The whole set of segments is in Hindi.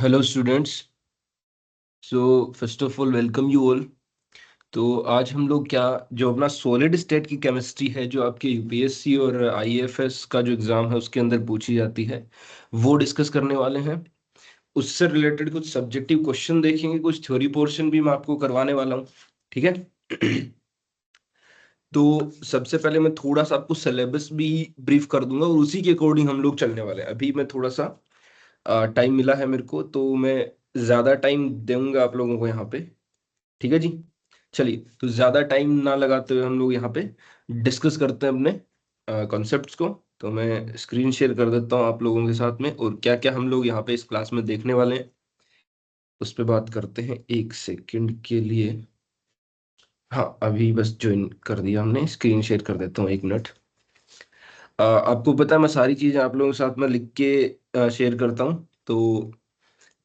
Hello students. So first of all welcome you all. तो आज हम लोग क्या जो अपना सॉलिड स्टेट की केमिस्ट्री है जो आपके यूपीएससी और आईएफएस का जो एग्जाम है उसके अंदर पूछी जाती है वो डिस्कस करने वाले हैं। उससे रिलेटेड कुछ सब्जेक्टिव क्वेश्चन देखेंगे, कुछ थ्योरी पोर्शन भी मैं आपको करवाने वाला हूँ। ठीक है। तो सबसे पहले मैं थोड़ा सा आपको सिलेबस भी ब्रीफ कर दूंगा और उसी के अकॉर्डिंग हम लोग चलने वाले हैं। अभी मैं थोड़ा सा टाइम मिला है मेरे को, तो मैं ज्यादा टाइम दूंगा आप लोगों को यहाँ पे। ठीक है जी। चलिए, तो ज्यादा टाइम ना लगाते हुए हम लोग यहाँ पे डिस्कस करते हैं अपने कॉन्सेप्ट्स को। तो मैं स्क्रीन शेयर कर देता हूँ आप लोगों के साथ में, और क्या क्या हम लोग यहाँ पे इस क्लास में देखने वाले हैं उस पर बात करते हैं। एक सेकंड के लिए। हाँ, अभी बस ज्वाइन कर दिया हमने। स्क्रीन शेयर कर देता हूँ, 1 मिनट। आपको पता है मैं सारी चीजें आप लोगों के साथ में लिख के शेयर करता हूँ, तो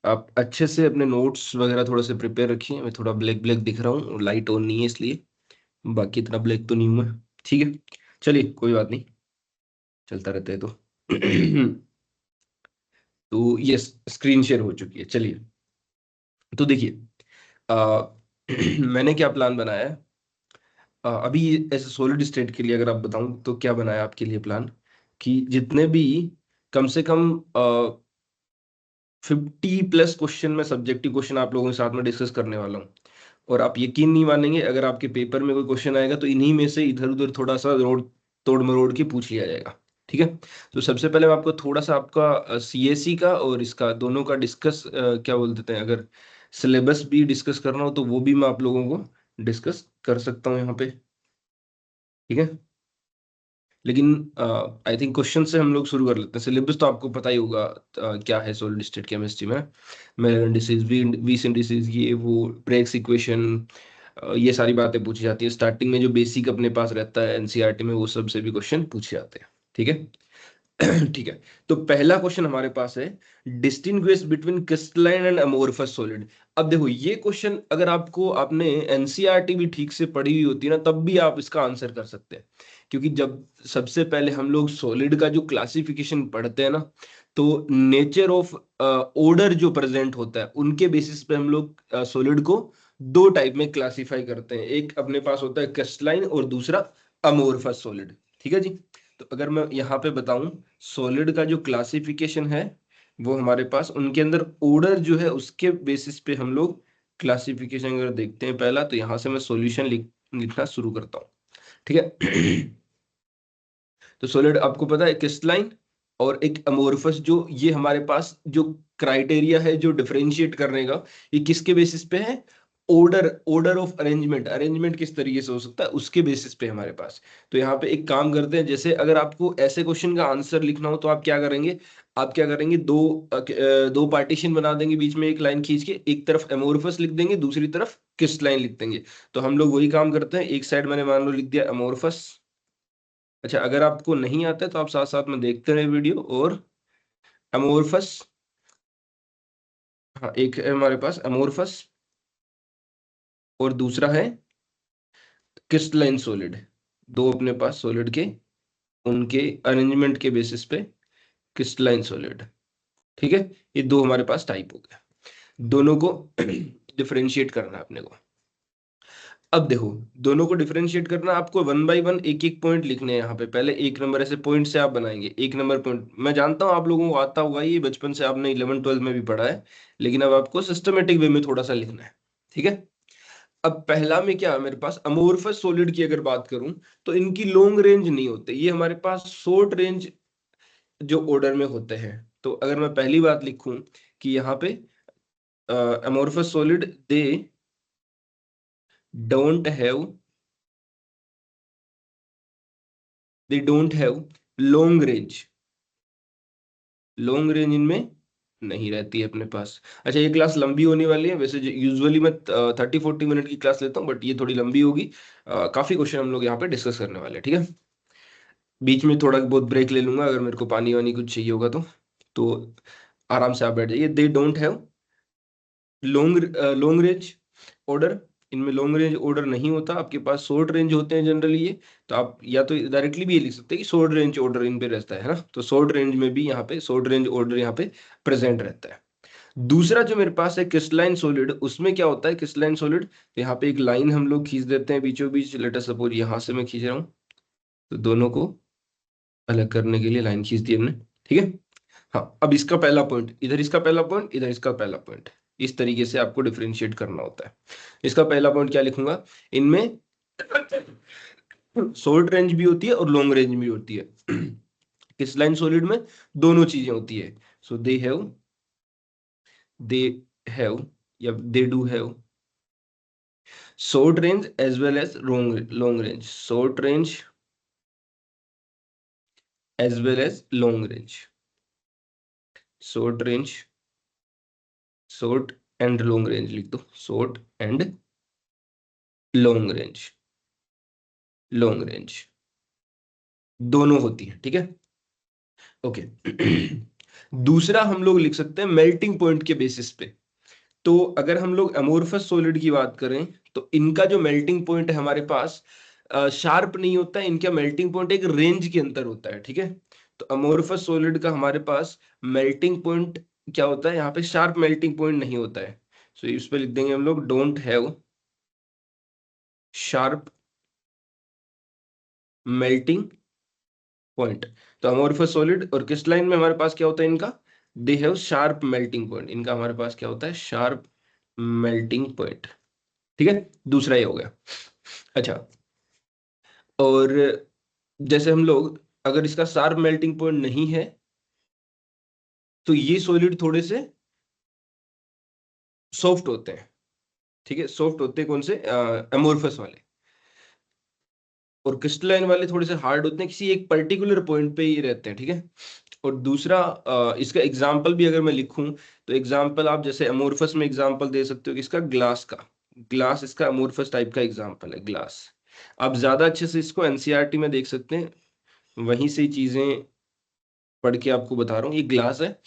आप अच्छे से अपने नोट्स वगैरह थोड़ा से प्रिपेयर रखिए। मैं थोड़ा ब्लैक ब्लैक दिख रहा हूँ, लाइट ऑन नहीं है इसलिए। बाकी इतना ब्लैक तो नहीं हूं मैं। ठीक है, चलिए कोई बात नहीं, चलता रहता है तो। तो ये स्क्रीन शेयर हो चुकी है। चलिए, तो देखिए, आ, मैंने क्या प्लान बनाया है। अभी ऐसे सॉलिड स्टेट के लिए अगर आप बताऊं तो क्या बनाया आपके लिए प्लान, कि जितने भी कम से कम 50+ क्वेश्चन में सब्जेक्टिव क्वेश्चन आप लोगों के साथ में डिस्कस करने वाला हूँ। और आप यकीन नहीं मानेंगे, अगर आपके पेपर में कोई क्वेश्चन आएगा तो इन्हीं में से इधर उधर थोड़ा सा रोड तोड़ मरोड़ के पूछ लिया जाएगा। ठीक है। तो सबसे पहले मैं आपको थोड़ा सा आपका सीएससी का और इसका दोनों का डिस्कस क्या बोल देते हैं, अगर सिलेबस भी डिस्कस करना हो तो वो भी मैं आप लोगों को डिस्कस कर सकता हूँ यहाँ पे। ठीक है। लेकिन आई थिंक क्वेश्चन से हम लोग शुरू कर लेते हैं। सिलेबस तो आपको पता ही होगा क्या है सॉलिड स्टेट केमिस्ट्री में। मेलन इंडिसेस, वीस इंडिसेस, ये वो ब्रेक्स इक्वेशन, ये सारी बातें पूछी जाती है स्टार्टिंग में। जो बेसिक अपने पास रहता है एनसीईआरटी में वो सब से भी क्वेश्चन पूछे जाते हैं। ठीक है। ठीक है। तो पहला क्वेश्चन हमारे पास है, distinguish between crystalline and amorphous solid. अब देखो, ये क्वेश्चन अगर आपने एनसीईआरटी भी ठीक से पढ़ी हुई होती है ना, तब भी आप इसका आंसर कर सकते हैं। क्योंकि जब सबसे पहले हम लोग सॉलिड का जो क्लासिफिकेशन पढ़ते हैं ना, तो नेचर ऑफ ऑर्डर जो प्रेजेंट होता है उनके बेसिस पे हम लोग सॉलिड को दो टाइप में क्लासिफाई करते हैं। एक अपने पास होता है क्रिस्टलाइन और दूसरा अमोर्फस सॉलिड। ठीक है जी। तो अगर मैं यहाँ पे बताऊं, सॉलिड का जो क्लासिफिकेशन है वो हमारे पास उनके अंदर ऑर्डर जो है उसके बेसिस पे हम लोग क्लासिफिकेशन अगर देखते हैं पहला, तो यहाँ से मैं सॉल्यूशन लिखना शुरू करता हूँ। ठीक है। तो सॉलिड आपको पता है क्रिस्टलाइन और एक अमोर्फस, जो ये हमारे पास जो क्राइटेरिया है जो डिफरेंशिएट करने का, ये किसके बेसिस पे है? Order order of arrangement, arrangement किस तरीके से हो सकता है उसके बेसिस पे हमारे पास। तो यहाँ पे एक काम करते हैं, जैसे अगर आपको ऐसे क्वेश्चन का आंसर लिखना हो तो आप क्या करेंगे, दो पार्टीशन बना देंगे, बीच में एक लाइन खींच के एक तरफ एमोर्फस लिख देंगे, दूसरी तरफ क्रिस्टलाइन लिख देंगे। तो हम लोग वही काम करते हैं, एक साइड मैंने मान लो लिख दिया एमोर्फस। अच्छा, अगर आपको नहीं आता है तो आप साथ साथ में देखते रहे वीडियो। और अमोर्फस, हाँ, एक है हमारे पास अमोर्फस और दूसरा है क्रिस्टलाइन सॉलिड। दो अपने पास सॉलिड के, उनके अरेंजमेंट के बेसिस पे क्रिस्टलाइन सॉलिड। ठीक है। ये दो हमारे पास टाइप हो गया, दोनों को डिफरेंशिएट करना है अपने को। अब देखो, दोनों को डिफरेंशिएट करना, आपको वन बाय वन एक एक पॉइंट लिखने हैं यहाँ पे। पहले 1 नंबर ऐसे पॉइंट से आप बनाएंगे, 1 नंबर पॉइंट। मैं जानता हूँ आप लोगों को आता होगा, ये बचपन से आपने 11th 12th में भी पढ़ा है, लेकिन अब आपको सिस्टमेटिक वे में थोड़ा सा लिखना है। ठीक है। अब पहला में क्या है मेरे पास, अमोर्फस सॉलिड की अगर बात करूं तो इनकी लॉन्ग रेंज नहीं होते, ये हमारे पास शॉर्ट रेंज जो ऑर्डर में होते हैं। तो अगर मैं पहली बात लिखूं कि यहाँ पे amorphous solid they don't have they don't have long range, long range इनमें नहीं रहती है अपने पास। अच्छा, ये क्लास लंबी होने वाली है, वैसे यूजुअली मैं 30-40 मिनट की क्लास लेता हूँ, बट ये थोड़ी लंबी होगी। काफी क्वेश्चन हम लोग यहाँ पे डिस्कस करने वाले हैं। ठीक है। बीच में थोड़ा बहुत ब्रेक ले लूंगा, अगर मेरे को पानी वानी कुछ चाहिए होगा तो आराम से आप बैठ जाइए। They don't have long range order, इनमें लॉन्ग रेंज ऑर्डर नहीं होता, आपके पास शॉर्ट रेंज होते हैं जनरली ये। तो आप या तो डायरेक्टली भी ये लिख सकते हैं कि शॉर्ट रेंज ऑर्डर इन पे रहता है ना, तो शॉर्ट रेंज में भी यहाँ पे शॉर्ट रेंज ऑर्डर यहाँ पे प्रेजेंट रहता है। दूसरा जो मेरे पास है क्रिस्टलाइन सॉलिड, उसमें क्या होता है क्रिस्टलाइन सॉलिड, तो यहाँ पे एक लाइन हम लोग खींच देते हैं बीचों बीच, लेट अस सपोज यहाँ से मैं खींच रहा हूँ, तो दोनों को अलग करने के लिए लाइन खींच दी हमने, ठीक है। हाँ, अब इसका पहला पॉइंट इधर, इसका पहला पॉइंट इधर, इसका पहला पॉइंट, इस तरीके से आपको डिफरेंशिएट करना होता है। इसका पहला पॉइंट क्या लिखूंगा, इनमें शॉर्ट रेंज भी होती है और लॉन्ग रेंज भी होती है। क्रिस्टलाइन सॉलिड में दोनों चीजें होती है। सो दे हैव या they do have short range as well as long range, short range as well as long range, short range, short and long range लिख दो, short and long range, long range दोनों होती है, ठीक है, ओके। दूसरा हम लोग लिख सकते हैं मेल्टिंग पॉइंट के बेसिस पे। तो अगर हम लोग अमोर्फस सॉलिड की बात करें, तो इनका जो मेल्टिंग पॉइंट है हमारे पास शार्प नहीं होता है, इनका मेल्टिंग पॉइंट एक रेंज के अंदर होता है, ठीक है। तो अमोर्फस सॉलिड का हमारे पास मेल्टिंग पॉइंट क्या होता है, यहाँ पे शार्प मेल्टिंग पॉइंट नहीं होता है। सो इस पे लिख देंगे हम लोग don't have sharp melting point. तो अमोर्फस सॉलिड और क्रिस्टलाइन में हमारे पास क्या होता है इनका, they have sharp melting point, इनका हमारे पास क्या होता है, शार्प मेल्टिंग पॉइंट, ठीक है। दूसरा ये हो गया। अच्छा, और जैसे हम लोग अगर इसका शार्प मेल्टिंग पॉइंट नहीं है, तो ये सॉलिड थोड़े से सॉफ्ट होते हैं, ठीक है, सॉफ्ट होते हैं कौन से, अमोर्फस वाले। और क्रिस्टलाइन वाले थोड़े से हार्ड होते हैं, किसी एक पर्टिकुलर पॉइंट पे ही रहते हैं, ठीक है। और दूसरा इसका एग्जाम्पल भी अगर मैं लिखूं, तो एग्जाम्पल आप जैसे अमोर्फस में एग्जाम्पल दे सकते हो कि इसका ग्लास का, ग्लास इसका अमोर्फस टाइप का एग्जाम्पल है, ग्लास। आप ज्यादा अच्छे से इसको एनसीईआरटी में देख सकते हैं, वहीं से चीजें पढ़ के आपको बता रहा हूँ, ये ग्लास है,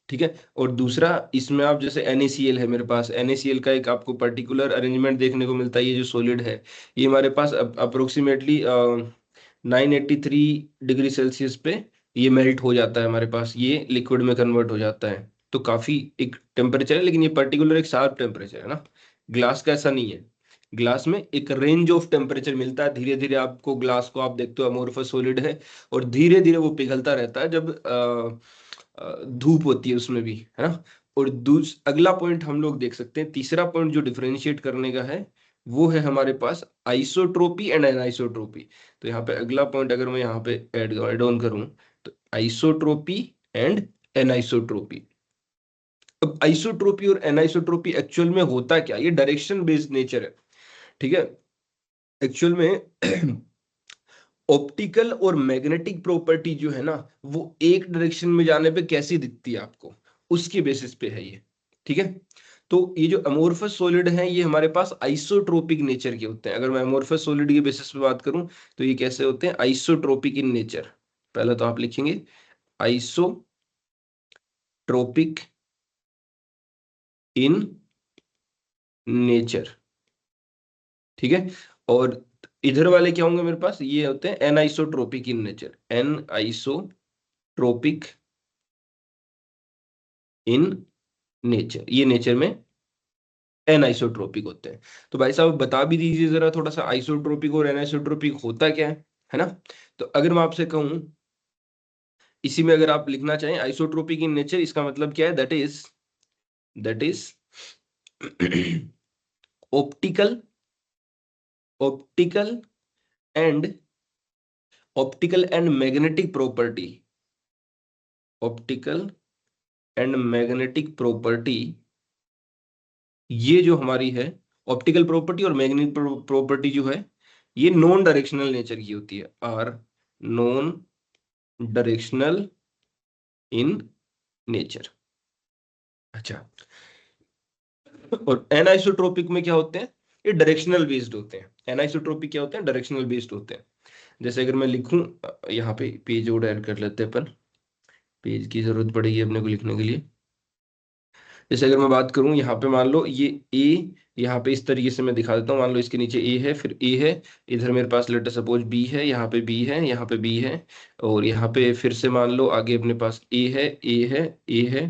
ठीक है। और दूसरा इसमें आप जैसे NaCl है मेरे पास, NaCl का एक आपको पर्टिकुलर अरेंजमेंट देखने को मिलता है, ये जो सॉलिड है ये हमारे पास अप्रोक्सीमेटली 983 डिग्री सेल्सियस पे ये मेल्ट हो जाता है हमारे पास, ये लिक्विड में कन्वर्ट हो जाता है। तो काफी एक टेम्परेचर है, लेकिन ये पर्टिकुलर एक शार्प टेम्परेचर है ना। ग्लास का ऐसा नहीं है, ग्लास में एक रेंज ऑफ टेम्परेचर मिलता है, धीरे धीरे आपको ग्लास को आप देखते हो अमोर्फस सॉलिड है, और धीरे धीरे वो पिघलता रहता है जब धूप होती है उसमें भी, है ना। और अगला पॉइंट हम लोग देख सकते हैं, तीसरा पॉइंट जो डिफरेंशिएट करने का है, वो है हमारे पास आइसोट्रोपी एंड एनाइसोट्रोपी। तो यहाँ पे अगला पॉइंट अगर मैं यहाँ पे ऐड ऑन करूँ, तो आइसोट्रोपी एंड एनाइसोट्रोपी। अब आइसोट्रोपी और एनाइसोट्रोपी एक्चुअल में होता क्या, ये डायरेक्शन बेस्ड नेचर है, ठीक है। एक्चुअल में ऑप्टिकल और मैग्नेटिक प्रॉपर्टी जो है ना, वो एक डायरेक्शन में जाने पे कैसी दिखती है आपको, उसके बेसिस पे है ये, ठीक है। तो ये जो अमोर्फस सॉलिड हैं, ये हमारे पास आइसोट्रोपिक नेचर के होते हैं। अगर मैं अमोर्फस सॉलिड के बेसिस पे बात करूं, तो ये कैसे होते हैं, आइसोट्रोपिक इन नेचर। पहले तो आप लिखेंगे आइसोट्रोपिक इन नेचर, ठीक है। और इधर वाले क्या होंगे मेरे पास, ये होते हैं एनआइसोट्रोपिक इन नेचर, एनआइसोट्रोपिक इन नेचर, ये नेचर में एनआइसोट्रोपिक होते हैं। तो भाई साहब बता भी दीजिए जरा थोड़ा सा, आइसोट्रोपिक और एनआइसोट्रोपिक होता क्या है ना। तो अगर मैं आपसे कहूं, इसी में अगर आप लिखना चाहें आइसोट्रोपिक इन नेचर, इसका मतलब क्या है, that is optical optical and optical and magnetic property, optical and magnetic property, ये जो हमारी है ऑप्टिकल प्रॉपर्टी और मैग्नेटिक प्रॉपर्टी जो है, ये नॉन डायरेक्शनल नेचर की होती है, are non directional in nature. अच्छा, और एनाइसोट्रोपिक में क्या होते हैं, ये डायरेक्शनल बेस्ड होते हैं। एनाइसोट्रोपिक क्या होते हैं, डायरेक्शनल बेस्ड होते हैं। जैसे अगर मैं लिखूं, यहाँ पे पेज और ऐड कर लेते हैं अपन, पेज की जरूरत पड़ेगी अपने को लिखने के लिए। जैसे अगर मैं बात करूं, यहाँ पे मान लो ये ए, यहाँ पे इस तरीके से मैं दिखा देता हूँ, मान लो इसके नीचे ए है, फिर ए है, इधर मेरे पास लेटर सपोज बी है, यहाँ पे बी है, यहाँ पे बी है, और यहाँ पे फिर से मान लो आगे अपने पास ए है, ए है, ए है,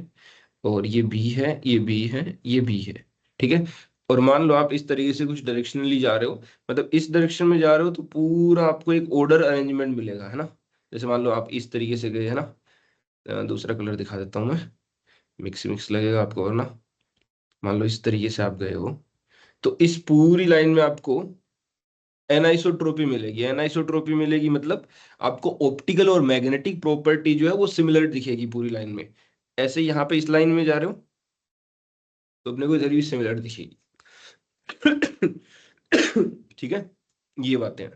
और ये बी है, ये बी है, ये बी है। ठीक है। और मान लो आप इस तरीके से कुछ डायरेक्शनली जा रहे हो, मतलब इस डायरेक्शन में जा रहे हो, तो पूरा आपको एक ऑर्डर अरेंजमेंट मिलेगा, है ना। जैसे मान लो आप इस तरीके से गए, है ना। दूसरा कलर दिखा देता हूँ मैं, मिक्स मिक्स लगेगा आपको, है ना। मान लो इस तरीके से आप गए हो, तो इस पूरी लाइन में आपको एनाइसोट्रोपी मिलेगी। एनाइसोट्रोपी मिलेगी मतलब आपको ऑप्टिकल और मैग्नेटिक प्रॉपर्टी जो है वो सिमिलर दिखेगी पूरी लाइन में। ऐसे यहाँ पे इस लाइन में जा रहे हो तो अपने को इधर भी सिमिलर दिखेगी। ठीक है, ये बातें हैं।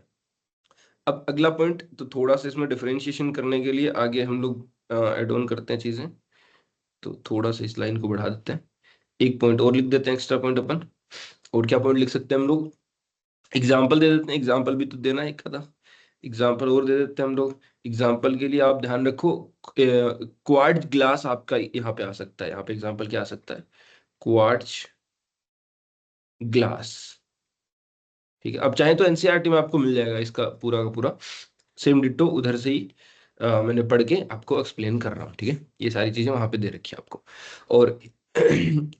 अब अगला पॉइंट, तो थोड़ा सा इसमें डिफरेंशिएशन करने के लिए आगे हम लोग ऐड ऑन करते हैं चीजें। तो थोड़ा सा इस लाइन को बढ़ा देते हैं, एक पॉइंट और लिख देते हैं, एक्स्ट्रा पॉइंट अपन। और क्या पॉइंट लिख सकते हैं हम लोग, एग्जाम्पल दे देते हैं, एग्जाम्पल भी तो देना है एक आधा, एग्जाम्पल और दे देते हैं हम लोग। एग्जाम्पल के लिए आप ध्यान रखो, क्वार्ट्ज ग्लास आपका यहाँ पे आ सकता है, यहाँ पे एग्जाम्पल क्या आ सकता है, क्वार्ट्ज ग्लास। ठीक है, अब चाहे तो एनसीईआरटी में आपको मिल जाएगा इसका पूरा का पूरा सेम डिट्टो, उधर से ही मैंने पढ़ के आपको एक्सप्लेन कर रहा हूँ। ठीक है, ये सारी चीजें वहां पे दे रखी है आपको। और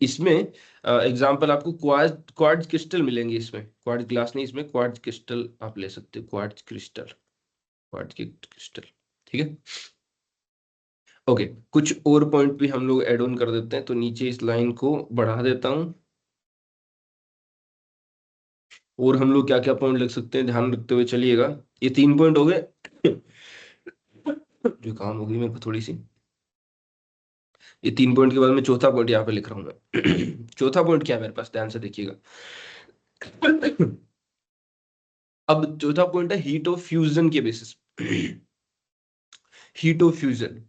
इसमें एग्जाम्पल आपको क्वार्ट्ज क्वार्ट्ज क्रिस्टल मिलेंगे, इसमें क्वार्ट्ज ग्लास नहीं, इसमें क्वार्ट्ज क्रिस्टल आप ले सकते हो, क्वार्ट्ज क्रिस्टल, क्वार्ट्ज क्रिस्टल। ठीक है, ओके। कुछ और पॉइंट भी हम लोग ऐड ऑन कर देते हैं, तो नीचे इस लाइन को बढ़ा देता हूँ। और हम लोग क्या क्या पॉइंट लिख सकते हैं ध्यान रखते हुए चलिएगा। ये 3 पॉइंट हो गए। जुकाम हो गई मेरे को थोड़ी सी। ये 3 पॉइंट के बाद में चौथा पॉइंट यहाँ पे लिख रहा हूँ मैं। चौथा पॉइंट क्या है मेरे पास, ध्यान से देखिएगा। अब चौथा पॉइंट है हीट ऑफ फ्यूजन के basis. Heat of fusion,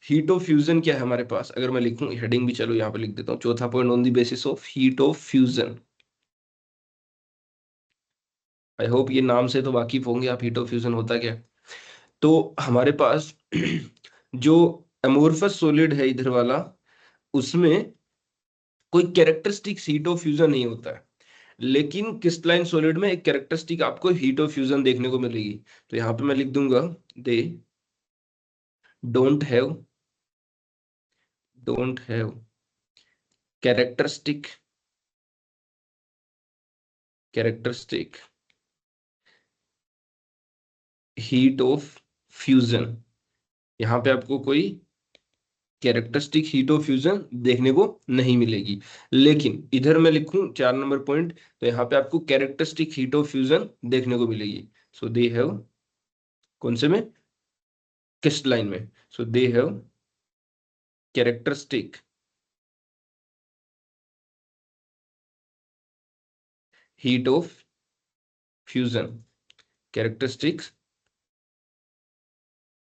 heat of fusion क्या है हमारे पास, अगर मैं लिखूं हेडिंग भी, चलो यहाँ पे लिख देता हूँ, चौथा point on the basis of heat of fusion. I hope ये नाम से तो वाकिफ होंगे आप, हीट ऑफ फ्यूजन होता क्या है। तो हमारे पास जो अमोर्फस सॉलिड है इधर वाला, उसमें कोई कैरेक्टरिस्टिक हीट ऑफ फ्यूजन नहीं होता है, लेकिन क्रिस्टलाइन सॉलिड में एक कैरेक्टरिस्टिक आपको हीट ऑफ फ्यूजन देखने को मिलेगी। तो यहाँ पे मैं लिख दूंगा, they don't have, don't have characteristic, characteristic heat of fusion. यहाँ पे आपको कोई कैरेक्टरिस्टिक हीट ऑफ फ्यूजन देखने को नहीं मिलेगी। लेकिन इधर मैं लिखूं 4 नंबर पॉइंट, तो यहाँ पे आपको कैरेक्टरिस्टिक हीट ऑफ फ्यूजन देखने को मिलेगी। सो दे हैव, कौन से में, क्रिस्टलाइन में। So they have characteristic heat of fusion, characteristics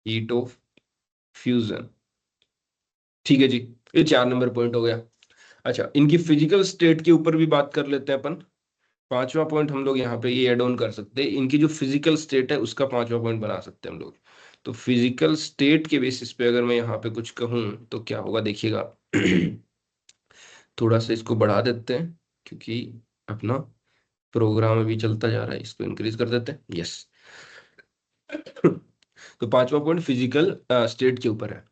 heat of fusion. ठीक है जी, ये 4 नंबर पॉइंट हो गया। अच्छा, इनकी फिजिकल स्टेट के ऊपर भी बात कर लेते हैं अपन। पांचवा पॉइंट हम लोग यहाँ पे ये एड ऑन कर सकते हैं, इनकी जो फिजिकल स्टेट है उसका पांचवा पॉइंट बना सकते हैं हम लोग। तो फिजिकल स्टेट के बेसिस पे अगर मैं यहाँ पे कुछ कहूँ तो क्या होगा देखिएगा। थोड़ा सा इसको बढ़ा देते हैं, क्योंकि अपना प्रोग्राम अभी चलता जा रहा है, इसको इंक्रीज कर देते हैं, यस। तो पांचवा पॉइंट फिजिकल स्टेट के ऊपर है।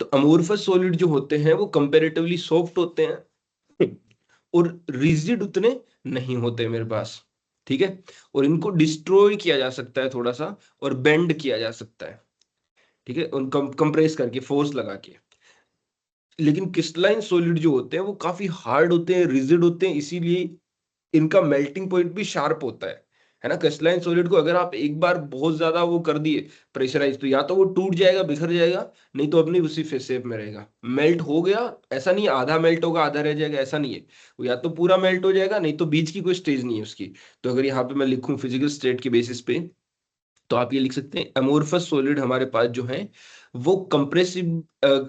तो अमोर्फस सॉलिड जो होते हैं वो कंपैरेटिवली सॉफ्ट होते हैं, और रिजिड उतने नहीं होते मेरे पास। ठीक है, और इनको डिस्ट्रॉय किया जा सकता है थोड़ा सा, और बेंड किया जा सकता है। ठीक है, उनको कंप्रेस करके फोर्स लगा के। लेकिन क्रिस्टलाइन सॉलिड जो होते हैं वो काफी हार्ड होते हैं, रिजिड होते हैं, इसीलिए इनका मेल्टिंग पॉइंट भी शार्प होता है ना। क्रिस्टलाइन सॉलिड को अगर आप एक बार बहुत ज्यादा वो कर दिए प्रेशराइज, तो या तो वो टूट जाएगा, बिखर जाएगा, नहीं तो अपनी उसी शेप में रहेगा। मेल्ट हो गया, ऐसा नहीं है आधा मेल्ट होगा आधा रह जाएगा, ऐसा नहीं है। वो या तो पूरा मेल्ट हो जाएगा, नहीं तो बीच की कोई स्टेज नहीं है उसकी। तो अगर यहाँ पे मैं लिखूं फिजिकल स्टेट के बेसिस पे, तो आप ये लिख सकते हैं अमोर्फस सॉलिड हमारे पास जो है वो कंप्रेसिव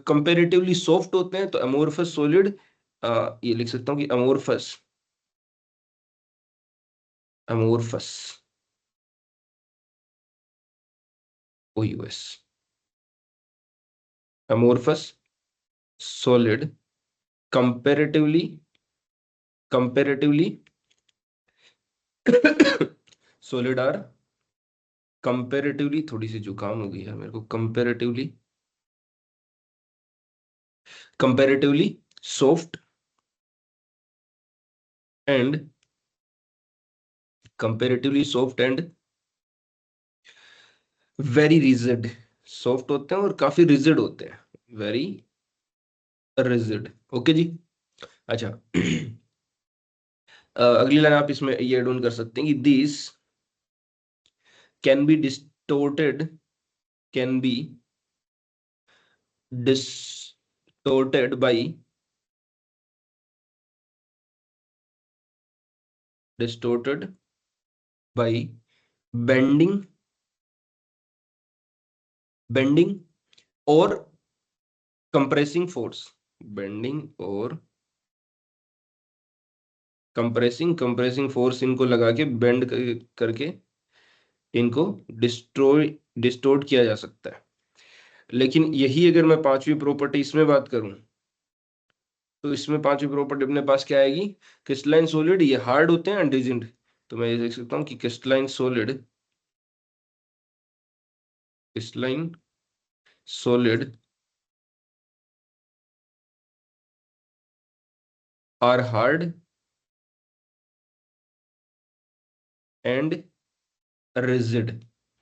कंपेरेटिवली सॉफ्ट होते हैं। तो अमोर्फस सॉलिड, ये लिख सकता हूँ कि amorphous, amorphous OUS, amorphous solid comparatively, comparatively solid are comparatively, थोड़ी सी जुकाम हो गई है मेरे को, comparatively comparatively soft and very rigid. Soft होते हैं और काफी रिजिड होते हैं, वेरी रिजिड। ओके जी। अच्छा अगली लाइन आप इसमें ये एड ऑन कर सकते हैं कि this can be distorted, can be distorted by distorted by bending और compressing force, bending और compressing force इनको लगा के बेंड करके इनको डिस्टोर्ट किया जा सकता है। लेकिन यही अगर मैं पांचवी प्रॉपर्टी इसमें बात करूं तो इसमें पांचवी प्रॉपर्टी अपने पास क्या आएगी? क्रिस्टलाइन सॉलिड ये हार्ड होते हैं एंड तो मैं ये देख सकता हूं कि crystalline solid are hard and rigid.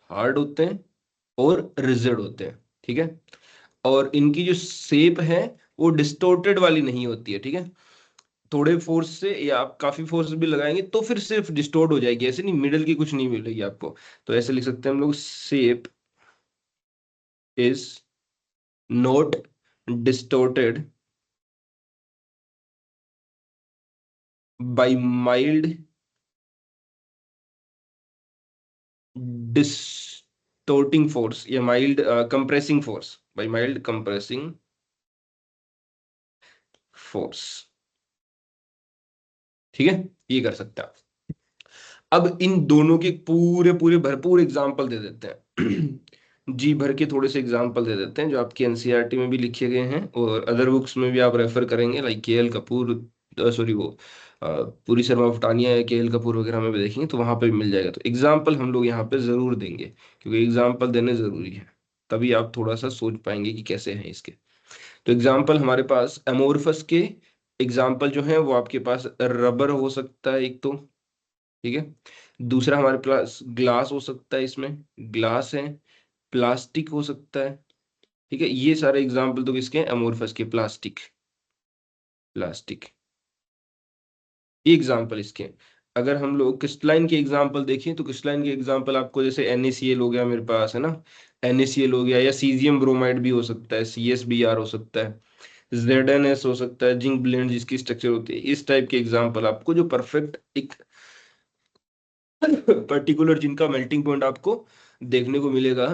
Hard होते हैं और रिजिड होते हैं, ठीक है। और इनकी जो शेप है वो डिस्टोर्टेड वाली नहीं होती है, ठीक है। थोड़े फोर्स से या आप काफी फोर्स भी लगाएंगे तो फिर सिर्फ डिस्टोर्ट हो जाएगी, ऐसे नहीं मिडल की कुछ नहीं मिलेगी आपको। तो ऐसे लिख सकते हैं हम लोग, shape is not distorted by mild distorting force या mild compressing force, by mild compressing force, ठीक है। ये कर सकते हैं आप। अब इन दोनों के पूरे पूरे भरपूर एग्जाम्पल दे देते हैं जी भर के थोड़े से एग्जाम्पल दे देते हैं जो आपके एनसीईआरटी में भी लिखे गए हैं और अदर बुक्स में भी आप रेफर करेंगे, लाइक के एल कपूर, सॉरी वो पूरी शर्मा फटानिया या के एल कपूर वगैरह में भी देखेंगे तो वहां पे भी मिल जाएगा। तो एग्जाम्पल हम लोग यहाँ पे जरूर देंगे क्योंकि एग्जाम्पल देने जरूरी है, तभी आप थोड़ा सा सोच पाएंगे कि कैसे हैं इसके। तो एग्जाम्पल हमारे पास एमोरफस के एग्जाम्पल जो है वो आपके पास रबर हो सकता है एक तो, ठीक है। दूसरा हमारे पास ग्लास हो सकता है, इसमें ग्लास है। प्लास्टिक हो सकता है, ठीक है। ये सारे एग्जाम्पल तो किसके हैं? अमोरफस के। प्लास्टिक, प्लास्टिक ये एग्जाम्पल इसके हैं। अगर हम लोग क्रिस्टलाइन के एग्जाम्पल देखें तो क्रिस्टलाइन के एग्जाम्पल आपको जैसे NaCl हो गया मेरे पास, है ना। NaCl हो गया या सीजियम ब्रोमाइड भी हो सकता है, CsBr हो सकता है, ZnS हो सकता है, जिंक ब्लेंड जिसकी स्ट्रक्चर होती है। इस टाइप के एग्जाम्पल आपको जो परफेक्ट एक पर्टिकुलर जिनका मेल्टिंग पॉइंट आपको देखने को मिलेगा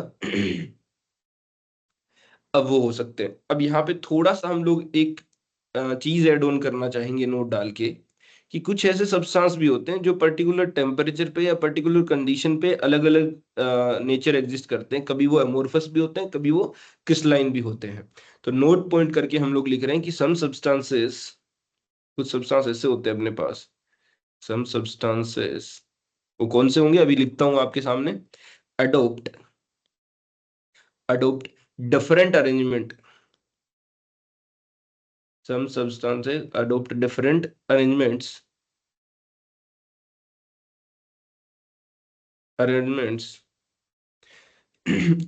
अब वो हो सकते हैं। अब यहाँ पे थोड़ा सा हम लोग एक चीज ऐड ऑन करना चाहेंगे नोट डाल के कि कुछ ऐसे सब्सटेंस भी होते हैं जो पर्टिकुलर टेम्परेचर पे या पर्टिकुलर कंडीशन पे अलग अलग नेचर एग्जिस्ट करते हैं। कभी वो अमोर्फस भी होते हैं, कभी वो क्रिस्टलाइन भी होते हैं। तो नोट पॉइंट करके हम लोग लिख रहे हैं कि सम सब्सटेंसेस, कुछ सब्सटेंस ऐसे होते हैं अपने पास, सम सब्सटेंसेस वो कौन से होंगे अभी लिखता हूं आपके सामने। Adopt adopt different arrangement, some substances adopt different arrangements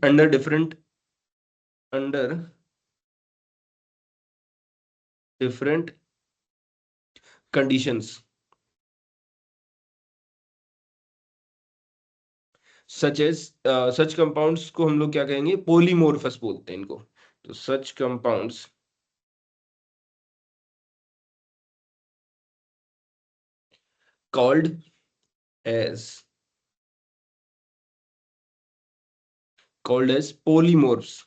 under under different conditions, such as such compounds को हम लोग क्या कहेंगे? पोलीमोर्फस बोलते हैं इनको। तो such compounds called as polymorphs।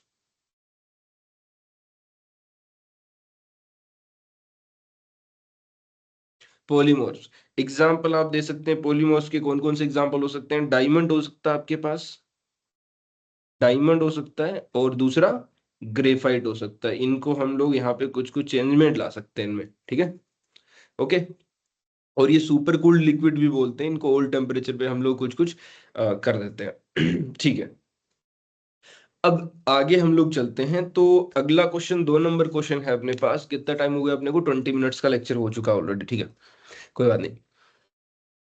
Polymorphs example आप दे सकते हैं पॉलीमॉर्फ्स के। कौन कौन से एग्जाम्पल हो सकते हैं? डायमंड हो सकता है आपके पास, डायमंड हो सकता है, और दूसरा ग्रेफाइट हो सकता है। इनको हम लोग यहाँ पे कुछ कुछ चेंजमेंट ला सकते हैं इनमें, ठीक है। ओके। और ये सुपर कूल्ड लिक्विड भी बोलते हैं इनको, ओल्ड टेम्परेचर पे हम लोग कुछ कुछ कर देते हैं ठीक है। अब आगे हम लोग चलते हैं। तो अगला क्वेश्चन 2 नंबर क्वेश्चन है अपने पास। कितना टाइम हो गया अपने को? 20 मिनट्स का लेक्चर हो चुका ऑलरेडी, ठीक है, कोई बात नहीं।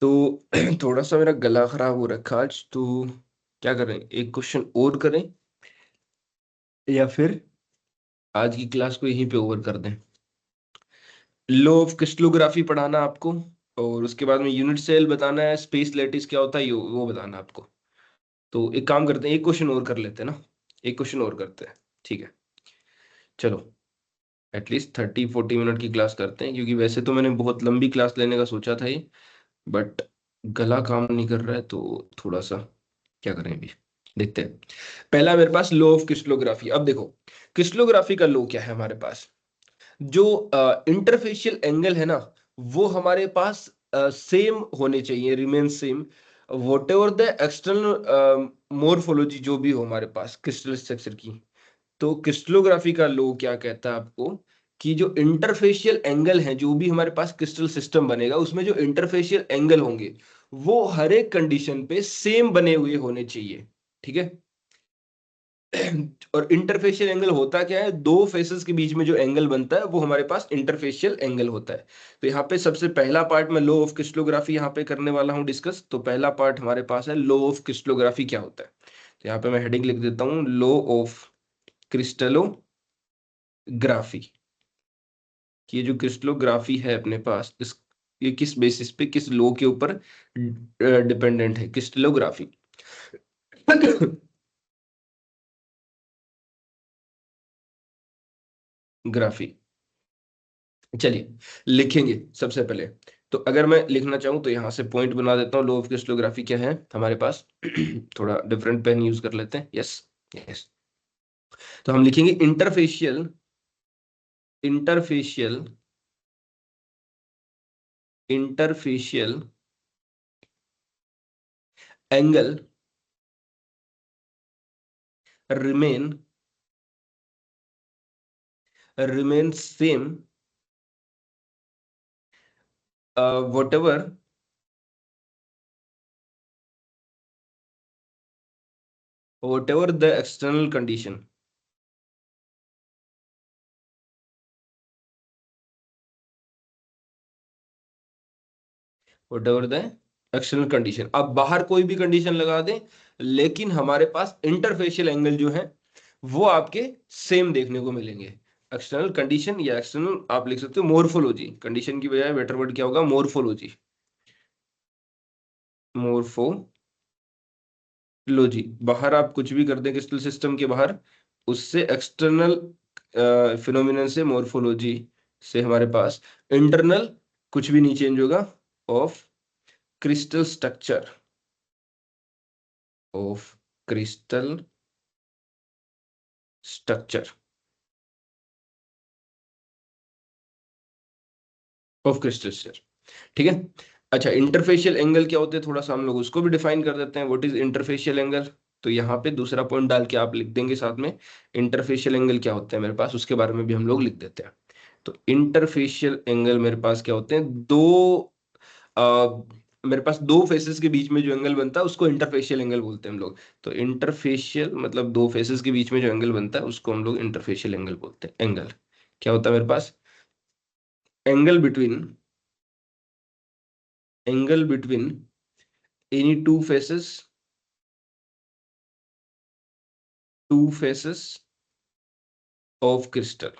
तो थोड़ा सा मेरा गला खराब हो रखा आज, तो क्या करें, एक क्वेश्चन और करें या फिर आज की क्लास को यहीं पे ओवर कर दें। लॉ ऑफ क्रिस्टलोग्राफी पढ़ाना आपको, और उसके बाद में यूनिट सेल बताना है, स्पेस लैटिस क्या होता है वो बताना है आपको। तो एक काम करते हैं, एक क्वेश्चन और कर लेते हैं ना, एक क्वेश्चन और करते हैं, ठीक है। चलो, एटलीस्ट 30-40 मिनट की क्लास करते हैं, क्योंकि वैसे तो मैंने बहुत लंबी क्लास लेने का सोचा था ये, बट गला काम नहीं कर रहा है, तो थोड़ा सा क्या करें अभी, देखते हैं। पहला मेरे पास लॉ ऑफ क्रिस्टलोग्राफी। अब देखो, क्रिस्टलोग्राफी का लॉ क्या है हमारे पास। जो इंटरफेशियल एंगल है ना, वो हमारे पास सेम होने चाहिए, remain same, what ever the external morphology जो भी हो हमारे पास क्रिस्टल स्ट्रक्चर की। तो क्रिस्टलोग्राफी का लॉ क्या कहता है आपको, कि जो इंटरफेशियल एंगल है, जो भी हमारे पास क्रिस्टल सिस्टम बनेगा, उसमें जो इंटरफेशियल एंगल होंगे वो हर एक कंडीशन पे सेम बने हुए होने चाहिए, ठीक है। और इंटरफेशियल एंगल होता क्या है, दो फेसेस के बीच में जो एंगल बनता है वो हमारे पास इंटरफेशियल एंगल होता है। तो यहाँ पे सबसे पहला पार्ट मैं लॉ ऑफ क्रिस्टलोग्राफी यहाँ पे करने वाला हूँ डिस्कस। तो पहला पार्ट हमारे पास है लॉ ऑफ क्रिस्टलोग्राफी क्या होता है। तो यहाँ पे मैं हेडिंग लिख देता हूँ, लॉ ऑफ क्रिस्टलोग्राफी। कि ये जो क्रिस्टलोग्राफी है अपने पास, इस ये किस बेसिस पे, किस लॉ के ऊपर डिपेंडेंट है क्रिस्टलोग्राफी। ग्राफी, चलिए लिखेंगे सबसे पहले। तो अगर मैं लिखना चाहूँ तो यहाँ से पॉइंट बना देता हूँ। लॉ ऑफ क्रिस्टलोग्राफी क्या है हमारे पास, थोड़ा डिफरेंट पेन यूज कर लेते हैं। Yes, yes. तो हम लिखेंगे interfacial, interfacial, interfacial angle remain, remain same what ever, what ever the external condition, what ever the external condition. अब बाहर कोई भी कंडीशन लगा दें, लेकिन हमारे पास इंटरफेशियल एंगल जो है वो आपके सेम देखने को मिलेंगे। एक्सटर्नल कंडीशन या एक्सटर्नल आप लिख सकते हो मोर्फोलॉजी, कंडीशन की बजाय बेटर वर्ड क्या होगा, मोर्फोलॉजी, मोर्फोलॉजी। बाहर आप कुछ भी कर दें क्रिस्टल सिस्टम के बाहर, उससे एक्सटर्नल फिनोमिनन से, मोर्फोलॉजी से हमारे पास इंटरनल कुछ भी नहीं चेंज होगा, of crystal structure, of crystal structure, of crystal structure, ठीक है। अच्छा, इंटरफेशियल एंगल क्या होते हैं, थोड़ा सा हम लोग उसको भी डिफाइन कर देते हैं। What is interfacial angle. तो यहाँ पे दूसरा पॉइंट डाल के आप लिख देंगे साथ में, इंटरफेशियल एंगल क्या होते हैं मेरे पास, उसके बारे में भी हम लोग लिख देते हैं। तो इंटरफेशियल एंगल मेरे पास क्या होते हैं, दो आ, मेरे पास दो फेसेस के बीच में जो एंगल बनता है उसको इंटरफेशियल एंगल बोलते हैं हम लोग। तो इंटरफेशियल मतलब दो फेसेस के बीच में जो एंगल बनता है उसको हम लोग इंटरफेशियल एंगल बोलते हैं। एंगल क्या होता है मेरे पास, angle between, angle between any two faces, two faces of crystal,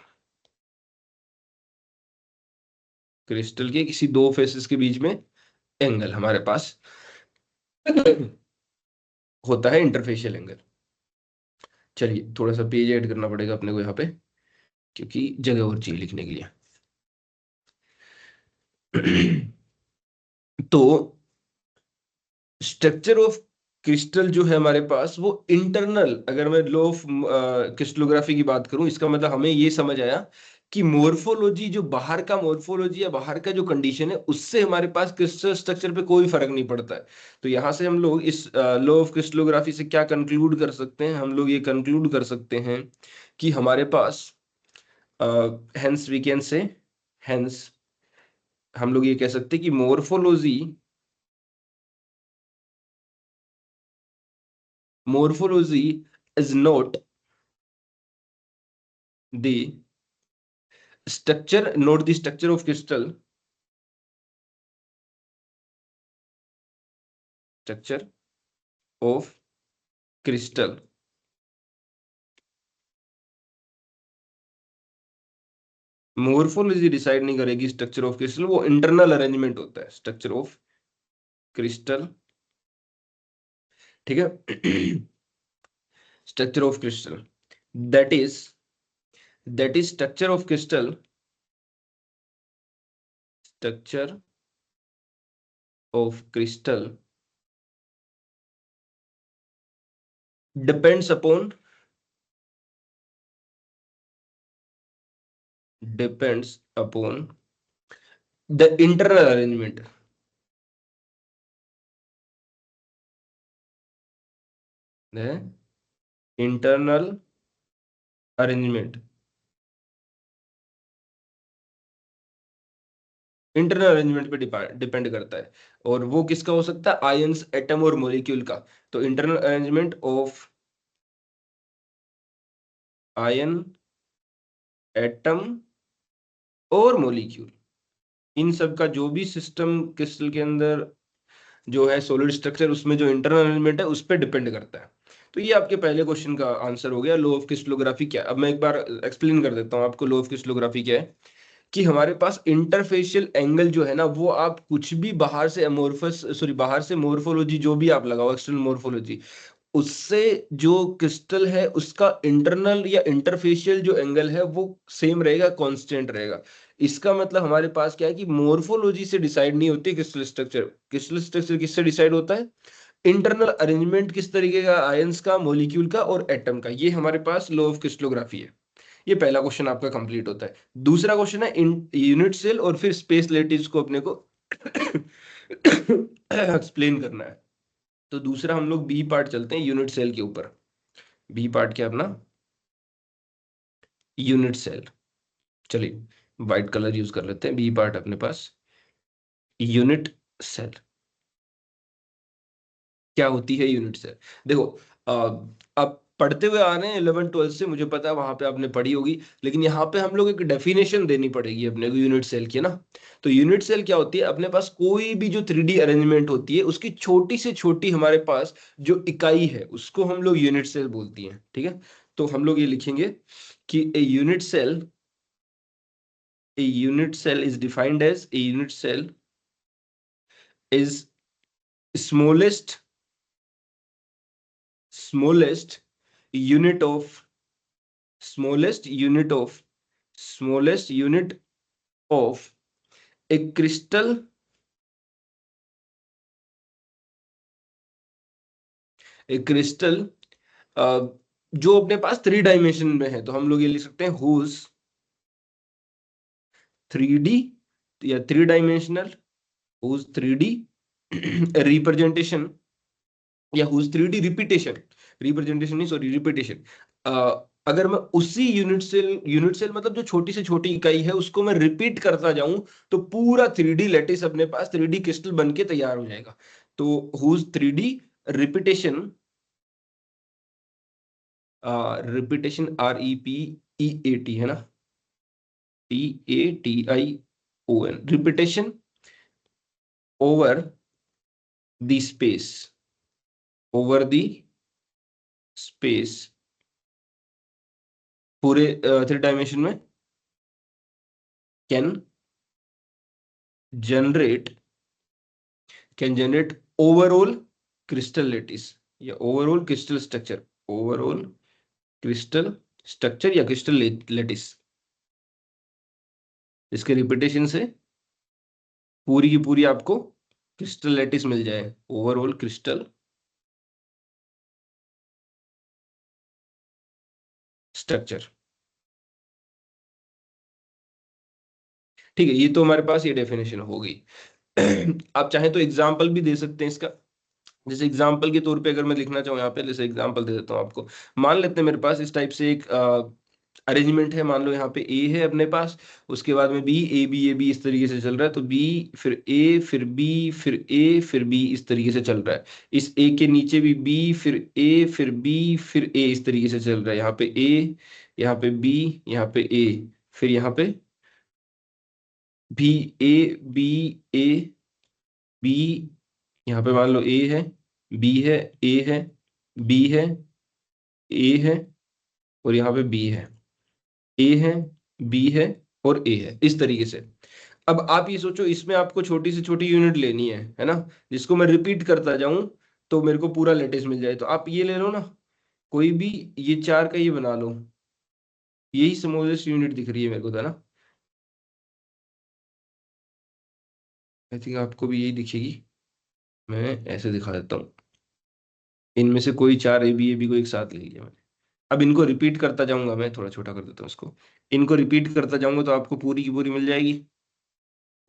crystal के किसी दो फेसेस के बीच में एंगल हमारे पास होता है इंटरफेशियल एंगल। चलिए थोड़ा सा पेज ऐड करना पड़ेगा अपने को यहाँ पे, क्योंकि जगह और चाहिए लिखने के लिए। तो स्ट्रक्चर ऑफ क्रिस्टल जो है हमारे पास वो इंटरनल, अगर मैं लॉ ऑफ क्रिस्टलोग्राफी की बात करूं, इसका मतलब हमें ये समझ आया कि मोर्फोलॉजी, जो बाहर का मोर्फोलॉजी या बाहर का जो कंडीशन है, उससे हमारे पास क्रिस्टल स्ट्रक्चर पे कोई फर्क नहीं पड़ता है। तो यहां से हम लोग इस लॉ ऑफ क्रिस्टलोग्राफी से क्या कंक्लूड कर सकते हैं, हम लोग ये कंक्लूड कर सकते हैं कि हमारे पास, hence we can say, hence हम लोग ये कह सकते हैं कि morphology, morphology is not the structure, note the structure of crystal, structure of crystal. Morphology decide नहीं करेगी स्ट्रक्चर ऑफ क्रिस्टल, वो इंटरनल अरेंजमेंट होता है स्ट्रक्चर ऑफ क्रिस्टल, ठीक है। Structure of crystal, that is structure of crystal, structure of crystal depends upon, depends upon the internal arrangement, the internal arrangement, internal arrangement पे डिपेंड करता है। और वो किसका हो सकता है? आयंस, एटम और मॉलिक्यूल का। तो internal arrangement of ion, atom और मॉलिक्यूल, इन सब का जो भी सिस्टम क्रिस्टल के अंदर जो है सॉलिड स्ट्रक्चर, उसमें जो इंटरनल अरेंजमेंट है उस पर डिपेंड करता है। तो ये आपके पहले क्वेश्चन का आंसर हो गया। लॉ ऑफ क्रिस्टलोग्राफी क्या है? अब मैं एक बार एक्सप्लेन कर देता हूँ आपको लॉ ऑफ क्रिस्टलोग्राफी क्या है। कि हमारे पास इंटरफेशियल एंगल जो है ना, वो आप कुछ भी बाहर से अमोर्फस, सॉरी बाहर से मोर्फोलॉजी जो भी आप लगाओ, एक्सटर्नल मोर्फोलॉजी, उससे जो क्रिस्टल है उसका इंटरनल या इंटरफेशियल जो एंगल है वो सेम रहेगा, कांस्टेंट रहेगा। इसका मतलब हमारे पास क्या है कि मोर्फोलॉजी से डिसाइड नहीं होती क्रिस्टल स्ट्रक्चर। क्रिस्टल स्ट्रक्चर किससे डिसाइड होता है? इंटरनल अरेंजमेंट किस तरीके का, आयंस का, मॉलिक्यूल का और एटम का। ये हमारे पास लॉ ऑफ क्रिस्टलोग्राफी है। ये पहला क्वेश्चन आपका कंप्लीट होता है। दूसरा क्वेश्चन है यूनिट सेल और फिर स्पेस लेटिस को अपने को एक्सप्लेन करना है। तो दूसरा हम लोग बी पार्ट चलते हैं यूनिट सेल के ऊपर। बी पार्ट क्या अपना? Unit cell. चलिए व्हाइट कलर यूज कर लेते हैं। बी पार्ट अपने पास यूनिट सेल। क्या होती है यूनिट सेल? देखो, अब पढ़ते हुए आ रहे हैं 11 12 से, मुझे पता है वहां पे आपने पढ़ी होगी, लेकिन यहाँ पे हम लोग एक डेफिनेशन देनी पड़ेगी अपने को यूनिट सेल की ना। तो यूनिट सेल क्या होती है? अपने पास कोई भी जो 3D अरेंजमेंट होती है उसकी छोटी से छोटी हमारे पास जो इकाई है उसको हम लोग यूनिट सेल बोलती हैं, ठीक है। तो हम लोग ये लिखेंगे कि a unit cell is defined as, a unit cell is smallest smallest unit of smallest unit of smallest unit of a crystal, a crystal जो अपने पास 3 डायमेंशन में है। तो हम लोग ये लिख सकते हैं हुज 3D या 3 डायमेंशनल, हुज 3D रिप्रेजेंटेशन या हुज 3D रिपीटेशन, रिप्रेजेंटेशन नहीं सॉरी रिपीटेशन। अगर मैं उसी यूनिट सेल मतलब जो छोटी से छोटी इकाई है उसको मैं रिपीट करता जाऊं तो पूरा 3D लेटिस अपने पास 3D क्रिस्टल बन के तैयार हो जाएगा। तो whose 3D repetition, repetition REPEAT है ना, TATION, repetition over the space, over the space पूरे 3 डायमेंशन में can generate, overall crystal lattice या overall crystal structure, overall crystal structure या क्रिस्टल लेटिस, इसके रिपीटेशन से पूरी की पूरी आपको क्रिस्टल लेटिस मिल जाए, ओवरऑल क्रिस्टल स्ट्रक्चर। ठीक है, ये तो हमारे पास ये डेफिनेशन हो गई। आप चाहें तो एग्जाम्पल भी दे सकते हैं इसका। जैसे एग्जाम्पल के तौर पे अगर मैं लिखना चाहूँ यहाँ पे, जैसे एग्जाम्पल दे देता हूँ आपको। मान लेते हैं मेरे पास इस टाइप से एक अरेंजमेंट है। मान लो यहाँ पे ए है अपने पास, उसके बाद में बी, ए बी इस तरीके से चल रहा है। तो बी फिर ए फिर बी फिर ए फिर बी इस तरीके से चल रहा है। इस ए के नीचे भी बी फिर ए फिर बी फिर ए इस तरीके से चल रहा है। यहाँ पे ए यहाँ पे बी, यहाँ पे ए, फिर यहाँ पे भी, ए बी, ए बी, यहाँ पे मान लो ए है, बी है, ए है, बी है, ए है, और यहाँ पे बी है, ए है, बी है, और ए है, इस तरीके से। अब आप ये सोचो, इसमें आपको छोटी से छोटी यूनिट लेनी है ना, जिसको मैं रिपीट करता जाऊं तो मेरे को पूरा लेटिस मिल जाए। तो आप ये ले लो ना, कोई भी, ये 4 का ये बना लो, यही स्मॉलेस्ट यूनिट दिख रही है मेरे को, था ना? आई थिंक आपको भी यही दिखेगी। मैं ऐसे दिखा देता हूँ, इनमें से कोई 4 ए बी को एक साथ ले लिया मैंने। अब इनको रिपीट करता जाऊंगा, मैं थोड़ा छोटा कर देता हूँ इसको। इनको रिपीट करता जाऊंगा तो आपको पूरी की पूरी मिल जाएगी,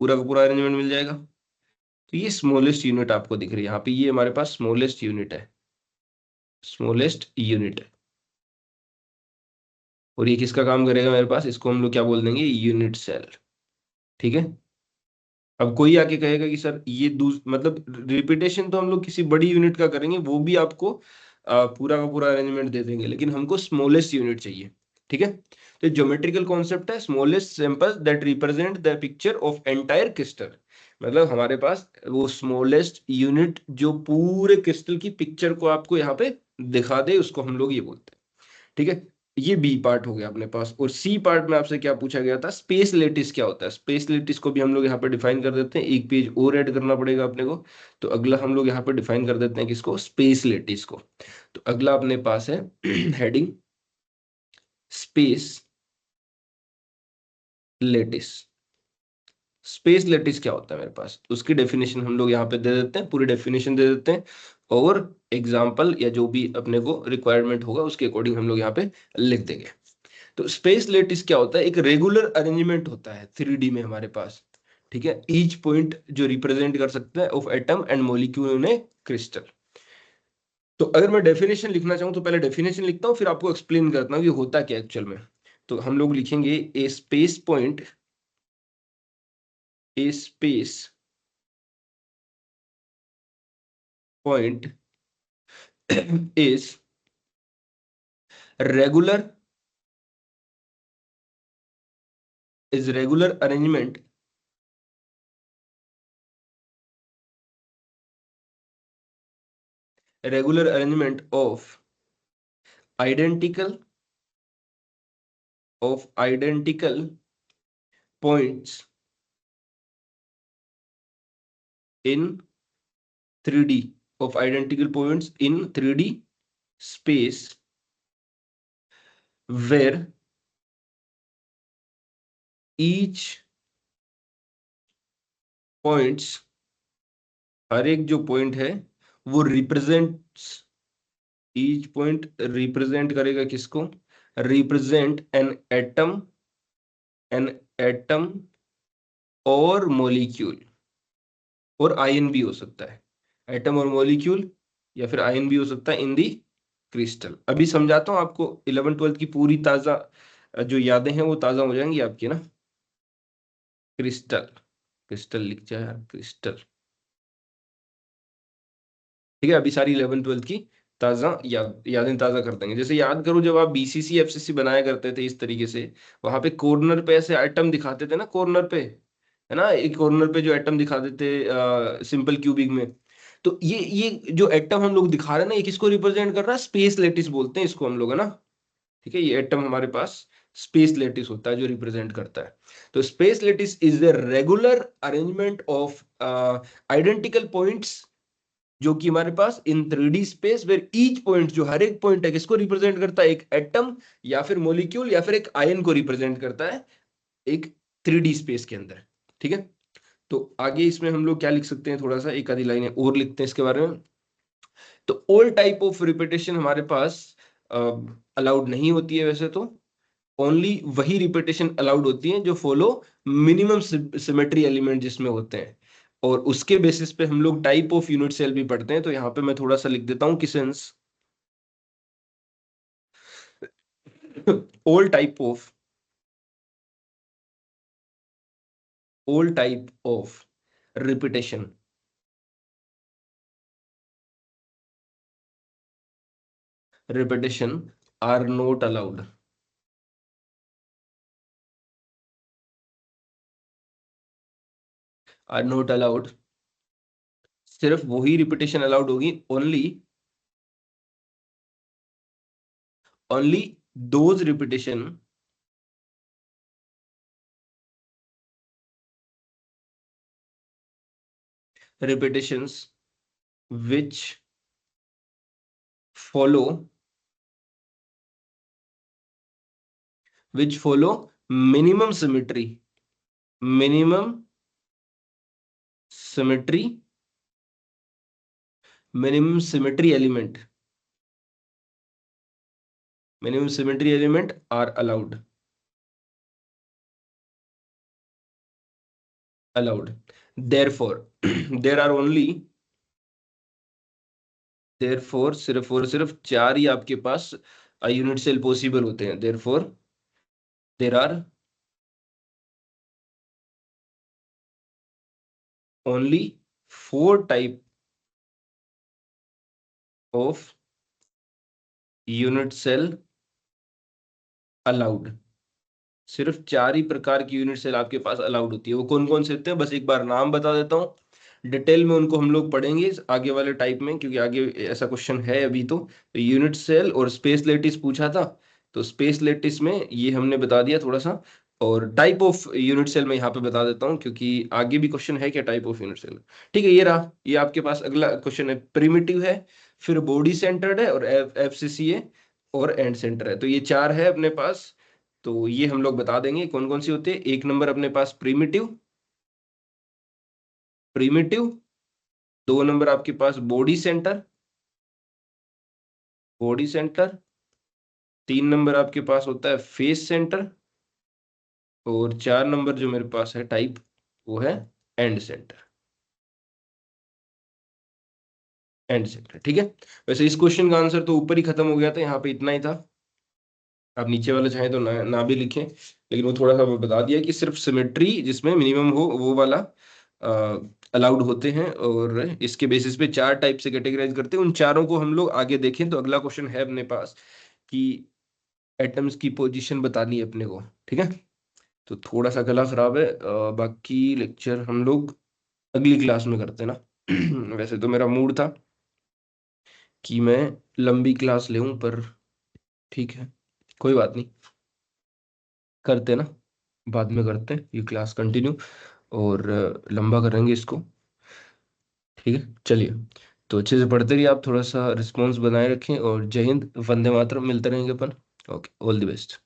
पूरा का पूरा अरेंजमेंट मिल जाएगा। तो ये स्मॉलेस्ट यूनिट आपको दिख रही है यहाँ पे, ये हमारे पास स्मॉलेस्ट यूनिट है, स्मॉलेस्ट यूनिट है। और ये किसका काम करेगा मेरे पास, इसको हम लोग क्या बोल देंगे, यूनिट सेल। ठीक है। अब कोई आके कहेगा कि सर ये मतलब रिपीटेशन तो हम लोग किसी बड़ी यूनिट का करेंगे, वो भी आपको पूरा का पूरा अरेंजमेंट दे देंगे, लेकिन हमको स्मॉलेस्ट यूनिट चाहिए। ठीक है। तो ज्योमेट्रिकल कॉन्सेप्ट है smallest sample that represent the picture of entire crystal. मतलब हमारे पास वो स्मॉलेस्ट यूनिट जो पूरे क्रिस्टल की पिक्चर को आपको यहाँ पे दिखा दे, उसको हम लोग ये बोलते हैं। ठीक है। ये बी पार्ट हो गया अपने पास। और सी पार्ट में आपसे क्या पूछा गया था, स्पेस लेटिस क्या होता है। स्पेस लेटिस को भी हम लोग यहाँ पे डिफाइन कर देते हैं, एक पेज और ऐड करना पड़ेगा अपने को। तो अगला हम लोग यहाँ पे डिफाइन कर देते हैं किसको, स्पेस लेटिस को। तो अगला अपने पास है heading space lattice. Space lattice क्या होता है मेरे पास, उसकी डेफिनेशन हम लोग यहाँ पे दे देते हैं, पूरी डेफिनेशन दे देते हैं, और एग्जाम्पल या जो भी अपने को रिक्वायरमेंट होगा उसके अकॉर्डिंग हम लोग यहाँ पे लिख देंगे। तो स्पेस लेटिस क्या होता है, एक रेगुलर अरेंजमेंट होता है 3D में हमारे पास। ठीक है। ईच पॉइंट जो रिप्रेजेंट कर सकता है of atom and molecule in A crystal. तो अगर मैं डेफिनेशन लिखना चाहूं तो पहले डेफिनेशन लिखता हूं, फिर आपको एक्सप्लेन करता हूं कि होता क्या एक्चुअल में। तो हम लोग लिखेंगे a space point, a space point is regular, is regular arrangement regular arrangement identical identical points in 3D, of identical points in 3D space where each points, हर एक जो पॉइंट है वो रिप्रेजेंट्स, ईच पॉइंट रिप्रेजेंट करेगा किसको, रिप्रेजेंट एन एटम और मॉलिक्यूल, और आयन भी हो सकता है, एटम और मॉलिक्यूल, या फिर आयन भी हो सकता है इन दी क्रिस्टल। अभी समझाता हूँ आपको, 11 12 की पूरी ताजा जो यादें हैं वो ताजा हो जाएंगी आपकी ना। क्रिस्टल, क्रिस्टल लिख जाए यार, क्रिस्टल। ठीक है। अभी सारी 11 12 की ताजा यादें ताजा कर देंगे। जैसे याद करो, जब आप बीसीसी एफसीसी बनाया करते थे इस तरीके से, वहां पे कॉर्नर पे ऐसे आइटम दिखाते थे ना, कॉर्नर पे, है ना, एक कॉर्नर पे जो एटम दिखा देते सिंपल क्यूबिक में। तो ये जो एटम हम लोग दिखा रहे हैं ना, ये किसको रिप्रेजेंट कर रहा है, स्पेस लेटिस बोलते हैं इसको हम लोग, है ना। ठीक है। ये एटम हमारे पास स्पेस लेटिस होता है जो रिप्रेजेंट करता है। तो space lattice is the regular arrangement of identical points, जो कि हमारे पास in 3D space where each point, जो हर एक पॉइंट है किसको रिप्रेजेंट करता है, एक एटम या फिर मॉलिक्यूल या फिर एक आयन को रिप्रेजेंट करता है, एक 3D स्पेस के अंदर। ठीक है। तो आगे इसमें हम लोग क्या लिख सकते हैं, थोड़ा सा एक आधी लाइनें और लिखते हैं इसके बारे में। तो ऑल टाइप ऑफ रिपीटेशन हमारे पास अलाउड नहीं होती है वैसे तो, ओनली वही रिपीटेशन अलाउड होती है जो फॉलो मिनिमम सिमेट्री एलिमेंट जिसमें होते हैं, और उसके बेसिस पे हम लोग टाइप ऑफ यूनिट सेल भी पढ़ते हैं। तो यहाँ पे मैं थोड़ा सा लिख देता हूँ कि since all type of all type of repetition are not allowed, are not allowed, सिर्फ वही रिपीटेशन अलाउड होगी, only only those repetitions which follow minimum symmetry, minimum symmetry, minimum symmetry element, minimum symmetry element are allowed. Therefore there are only, therefore सिर्फ और सिर्फ चार ही आपके पास यूनिट सेल पॉसिबल होते हैं, therefore there are only four type of unit cell allowed. सिर्फ चार ही प्रकार की यूनिट सेल आपके पास अलाउड होती है। वो कौन कौन से होते हैं, बस एक बार नाम बता देता हूँ, डिटेल में उनको हम लोग पढ़ेंगे आगे वाले टाइप में, क्योंकि आगे ऐसा क्वेश्चन है अभी। तो यूनिट सेल और स्पेस लेटिस पूछा था, तो स्पेस लेटिस में ये हमने बता दिया थोड़ा सा, और टाइप ऑफ यूनिट सेल मैं यहाँ पे बता देता हूँ, क्योंकि आगे भी क्वेश्चन है क्या टाइप ऑफ यूनिट सेल। ठीक है, ये रहा, ये आपके पास अगला क्वेश्चन है, प्रिमिटिव है, फिर बॉडी सेंटर्ड है, और एफसीसी है, और एंड सेंटर है। तो ये चार है अपने पास, तो ये हम लोग बता देंगे कौन कौन सी होती है। एक नंबर अपने पास प्रीमिटिव, प्रीमिटिव। दो नंबर आपके पास बॉडी सेंटर, बॉडी सेंटर। तीन नंबर आपके पास होता है फेस सेंटर, और चार नंबर जो मेरे पास है टाइप, वो है एंड सेंटर, एंड सेंटर। ठीक है, वैसे इस क्वेश्चन का आंसर तो ऊपर ही खत्म हो गया था, यहाँ पे इतना ही था। आप नीचे वाला चाहें तो ना भी लिखें, लेकिन वो थोड़ा सा बता दिया कि सिर्फ सिमेट्री जिसमें मिनिमम हो वो वाला अलाउड होते हैं, और इसके बेसिस पे चार टाइप से कैटेगराइज करते हैं। उन चारों को हम लोग आगे देखें, तो अगला क्वेश्चन है अपने पास कि एटम्स की पोजीशन बतानी है अपने को। ठीक है, तो थोड़ा सा गला खराब है, बाकी लेक्चर हम लोग अगली क्लास में करते हैं ना। वैसे तो मेरा मूड था कि मैं लंबी क्लास ले पर ठीक है, कोई बात नहीं, करते हैं ना, बाद में करते हैं ये क्लास कंटिन्यू, और लंबा करेंगे इसको। ठीक है, चलिए, तो अच्छे से पढ़ते रहिए आप, थोड़ा सा रिस्पॉन्स बनाए रखें, और जय हिंद, वंदे मातरम, मिलते रहेंगे अपन। Okay, all the best.